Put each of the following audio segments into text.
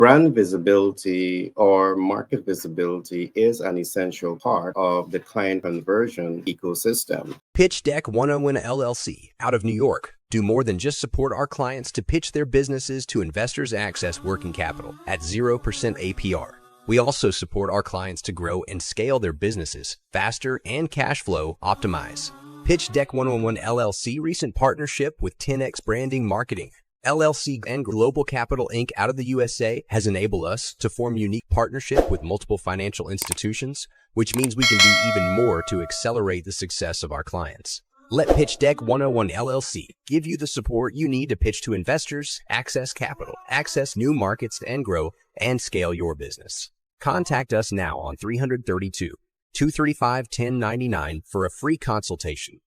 Brand visibility or market visibility is an essential part of the client conversion ecosystem. Pitch Deck 101 LLC out of New York do more than just support our clients to pitch their businesses to investors access working capital at 0% APR. We also support our clients to grow and scale their businesses faster and cash flow optimize. Pitch Deck 101 LLC recent partnership with 10X Branding Marketing LLC and Global Capital Inc. out of the USA has enabled us to form unique partnership with multiple financial institutions, which means we can do even more to accelerate the success of our clients. Let Pitch Deck 101 LLC give you the support you need to pitch to investors, access capital, access new markets and grow and scale your business. Contact us now on 332-235-1099 for a free consultation.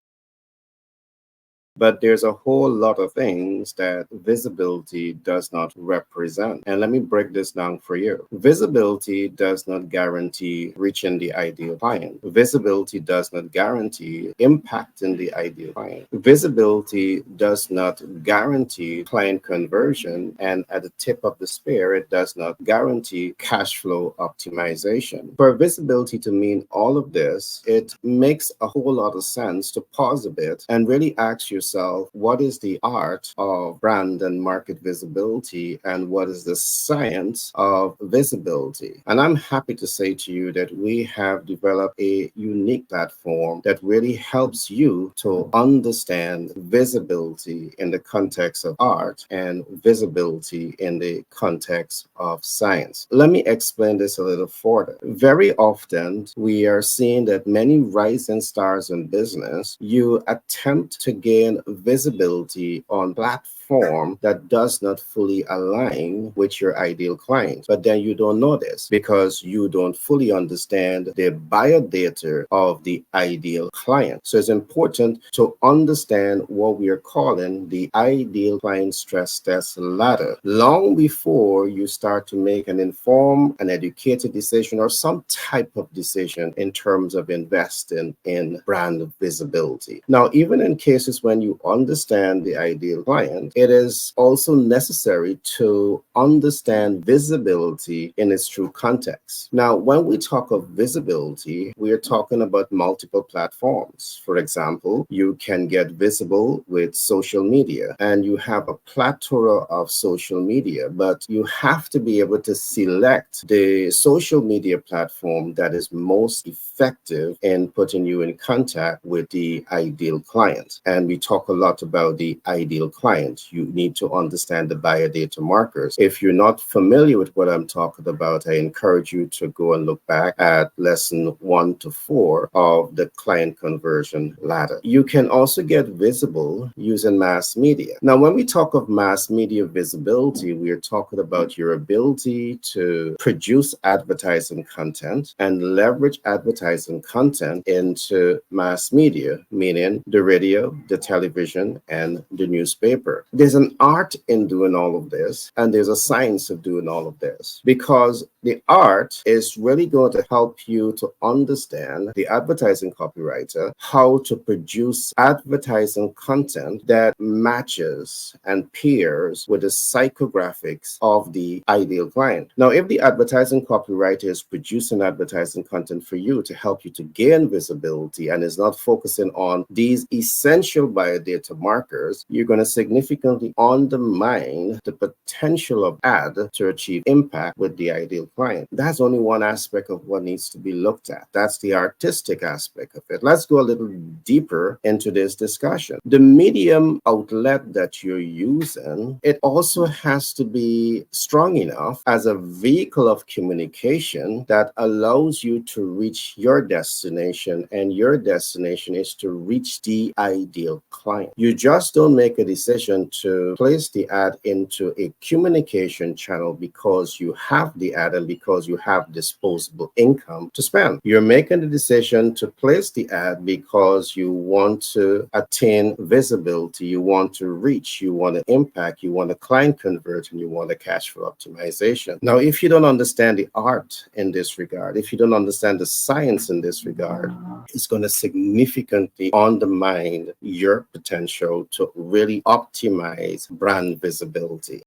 But there's a whole lot of things that visibility does not represent. And let me break this down for you. Visibility does not guarantee reaching the ideal client. Visibility does not guarantee impacting the ideal client. Visibility does not guarantee client conversion. And at the tip of the spear, it does not guarantee cash flow optimization. For visibility to mean all of this, it makes a whole lot of sense to pause a bit and really ask yourself, what is the art of brand and market visibility, and what is the science of visibility? And I'm happy to say to you that we have developed a unique platform that really helps you to understand visibility in the context of art and visibility in the context of science. Let me explain this a little further. Very often, we are seeing that many rising stars in business, you attempt to gain visibility on platform that does not fully align with your ideal client. But then you don't know this because you don't fully understand the biodata of the ideal client. So it's important to understand what we are calling the ideal client stress test ladder long before you start to make an informed and educated decision or some type of decision in terms of investing in brand visibility. Now, even in cases when you understand the ideal client, it is also necessary to understand visibility in its true context. Now, when we talk of visibility, we are talking about multiple platforms. For example, you can get visible with social media, and you have a plethora of social media, but you have to be able to select the social media platform that is most effective in putting you in contact with the ideal client. And we talk a lot about the ideal client. You need to understand the biodata markers. If you're not familiar with what I'm talking about, I encourage you to go and look back at lesson 1 to 4 of the client conversion ladder. You can also get visible using mass media. Now, when we talk of mass media visibility, we are talking about your ability to produce advertising content and leverage advertising content into mass media, meaning the radio, the television, and the newspaper. There's an art in doing all of this, and there's a science of doing all of this, because the art is really going to help you to understand, the advertising copywriter, how to produce advertising content that matches and pairs with the psychographics of the ideal client. Now, if the advertising copywriter is producing advertising content for you to help you to gain visibility and is not focusing on these essential biodata markers, you're going to significantly undermine the potential of ad to achieve impact with the ideal client. That's only one aspect of what needs to be looked at. That's the artistic aspect of it. Let's go a little deeper into this discussion. The medium outlet that you're using, it also has to be strong enough as a vehicle of communication that allows you to reach your destination, and your destination is to reach the ideal client. You just don't make a decision to place the ad into a communication channel because you have the ad and because you have disposable income to spend. You're making the decision to place the ad because you want to attain visibility, you want to reach, you want to impact, you want a client convert, and you want a cash flow optimization. Now, if you don't understand the art in this regard, if you don't understand the science in this regard, it's going to significantly undermine your potential to really optimize brand visibility.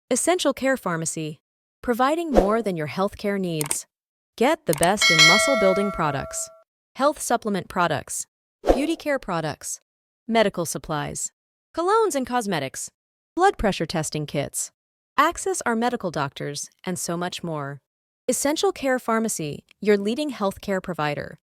Essential Care Pharmacy. providing more than your healthcare needs. Get the best in muscle building products, health supplement products, beauty care products, medical supplies, colognes and cosmetics, blood pressure testing kits. Access our medical doctors, and so much more. Essential Care Pharmacy, your leading healthcare provider.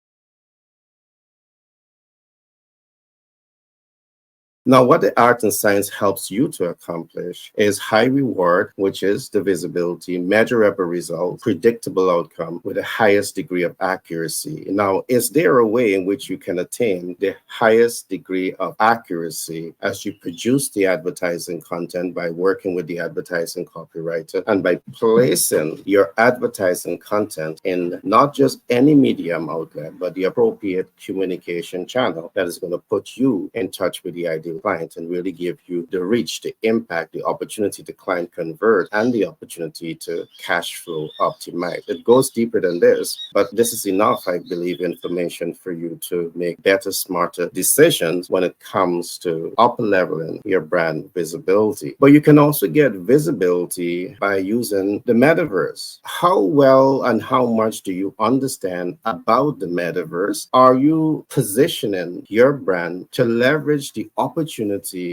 Now, what the art and science helps you to accomplish is high reward, which is the visibility, measurable results, predictable outcome with the highest degree of accuracy. Now, is there a way in which you can attain the highest degree of accuracy as you produce the advertising content by working with the advertising copywriter and by placing your advertising content in not just any medium outlet, but the appropriate communication channel that is going to put you in touch with the ideal client and really give you the reach, the impact, the opportunity to client convert, and the opportunity to cash flow optimize. It goes deeper than this, but this is enough, I believe, information for you to make better, smarter decisions when it comes to up leveling your brand visibility. But you can also get visibility by using the metaverse. How well and how much do you understand about the metaverse? Are you positioning your brand to leverage the opportunity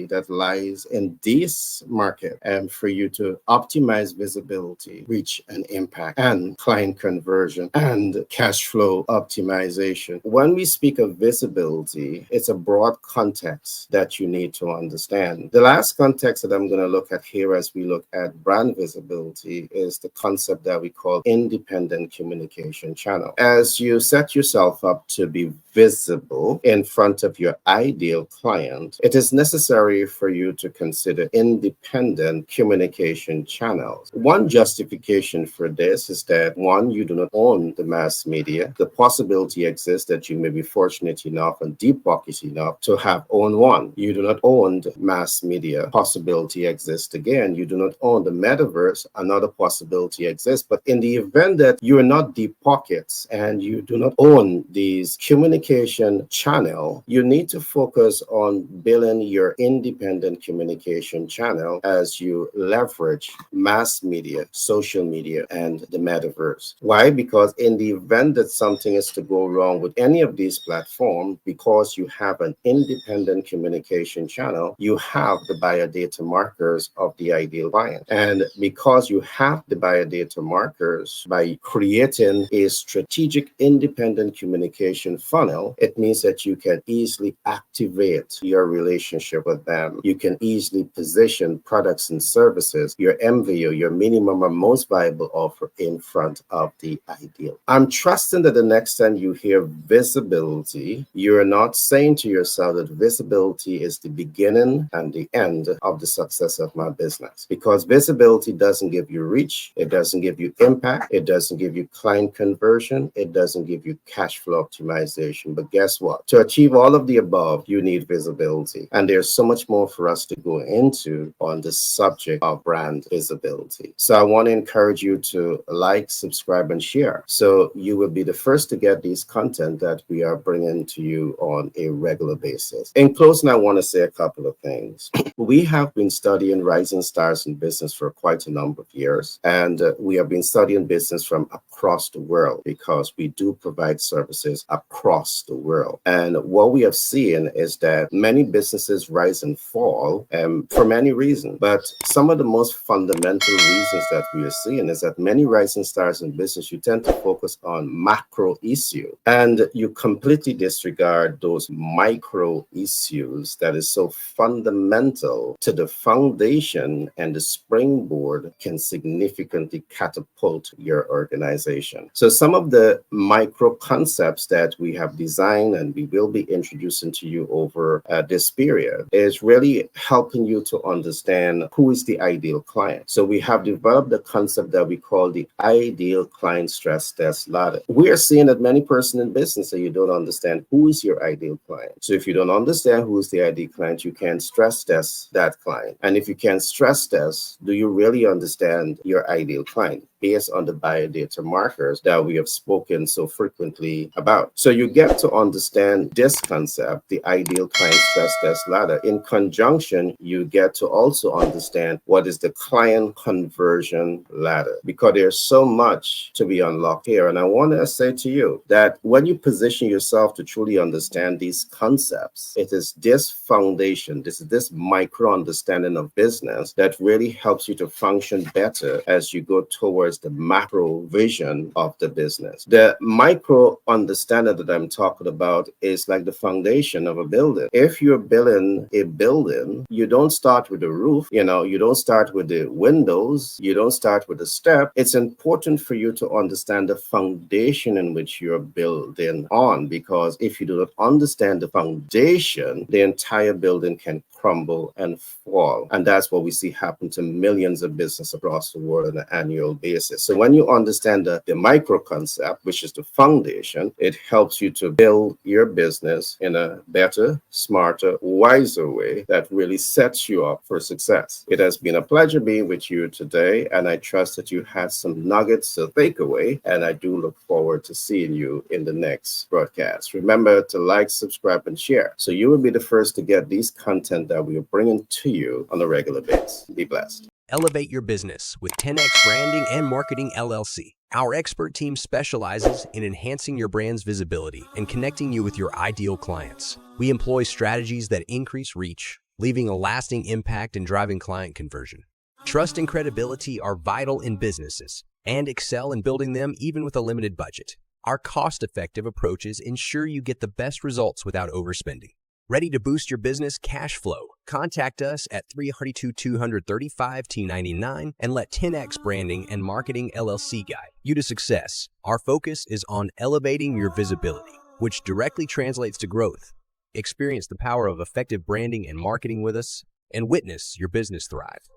that lies in this market and for you to optimize visibility, reach and impact, and client conversion and cash flow optimization? When we speak of visibility, it's a broad context that you need to understand. The last context that I'm going to look at here as we look at brand visibility is the concept that we call independent communication channel. As you set yourself up to be visible in front of your ideal client, it is necessary for you to consider independent communication channels. One justification for this is that, one, you do not own the mass media. The possibility exists that you may be fortunate enough and deep pocket enough to have owned one. You do not own the mass media. Possibility exists again. You do not own the metaverse. Another possibility exists. But in the event that you are not deep pockets and you do not own these communication channel, you need to focus on building your independent communication channel as you leverage mass media, social media, and the metaverse. Why? Because in the event that something is to go wrong with any of these platforms, because you have an independent communication channel, you have the buyer data markers of the ideal client. And because you have the buyer data markers, by creating a strategic independent communication funnel, it means that you can easily activate your relationship with them. You can easily position products and services, your MVO, your minimum or most viable offer, in front of the ideal. I'm trusting that the next time you hear visibility, you're not saying to yourself that visibility is the beginning and the end of the success of my business. Because visibility doesn't give you reach, it doesn't give you impact, it doesn't give you client conversion, it doesn't give you cash flow optimization. But guess what? To achieve all of the above, you need visibility. And there's so much more for us to go into on the subject of brand visibility. So I want to encourage you to like, subscribe, and share, so you will be the first to get these content that we are bringing to you on a regular basis. In closing, I want to say a couple of things. We have been studying rising stars in business for quite a number of years, and we have been studying business from across the world because we do provide services across the world. And what we have seen is that many businesses rise and fall for many reasons. But some of the most fundamental reasons that we are seeing is that many rising stars in business, you tend to focus on macro issue and you completely disregard those micro issues that is so fundamental to the foundation, and the springboard can significantly catapult your organization. So some of the micro concepts that we have designed and we will be introducing to you over this period is really helping you to understand who is the ideal client. So we have developed a concept that we call the ideal client stress test ladder. We are seeing that many persons in business that you don't understand who is your ideal client. So if you don't understand who is the ideal client, you can stress test that client. And if you can stress test, do you really understand your ideal client based on the buyer data markers that we have spoken so frequently about? So you get to understand this concept, the ideal client stress test success ladder. In conjunction, you get to also understand what is the client conversion ladder, because there's so much to be unlocked here. And I want to say to you that when you position yourself to truly understand these concepts, it is this foundation, this micro understanding of business that really helps you to function better as you go towards the macro vision of the business. The micro understanding that I'm talking about is like the foundation of a building. If you're building a building, you don't start with the roof, you don't start with the windows, you don't start with the step. It's important for you to understand the foundation in which you're building on, because if you do not understand the foundation, the entire building can crumble and fall. And that's what we see happen to millions of businesses across the world on an annual basis. So when you understand the micro concept, which is the foundation, it helps you to build your business in a better, smarter, wiser way that really sets you up for success. It has been a pleasure being with you today, and I trust that you had some nuggets to take away, and I do look forward to seeing you in the next broadcast. Remember to like, subscribe, and share so you will be the first to get these content that we are bringing to you on a regular basis. Be blessed. Elevate your business with 10X Branding and Marketing LLC. Our expert team specializes in enhancing your brand's visibility and connecting you with your ideal clients. We employ strategies that increase reach, leaving a lasting impact and driving client conversion. Trust and credibility are vital in businesses, and excel in building them even with a limited budget. Our cost-effective approaches ensure you get the best results without overspending. Ready to boost your business cash flow? Contact us at 332-235-T99 and let 10X Branding and Marketing LLC guide you to success. Our focus is on elevating your visibility, which directly translates to growth. Experience the power of effective branding and marketing with us and witness your business thrive.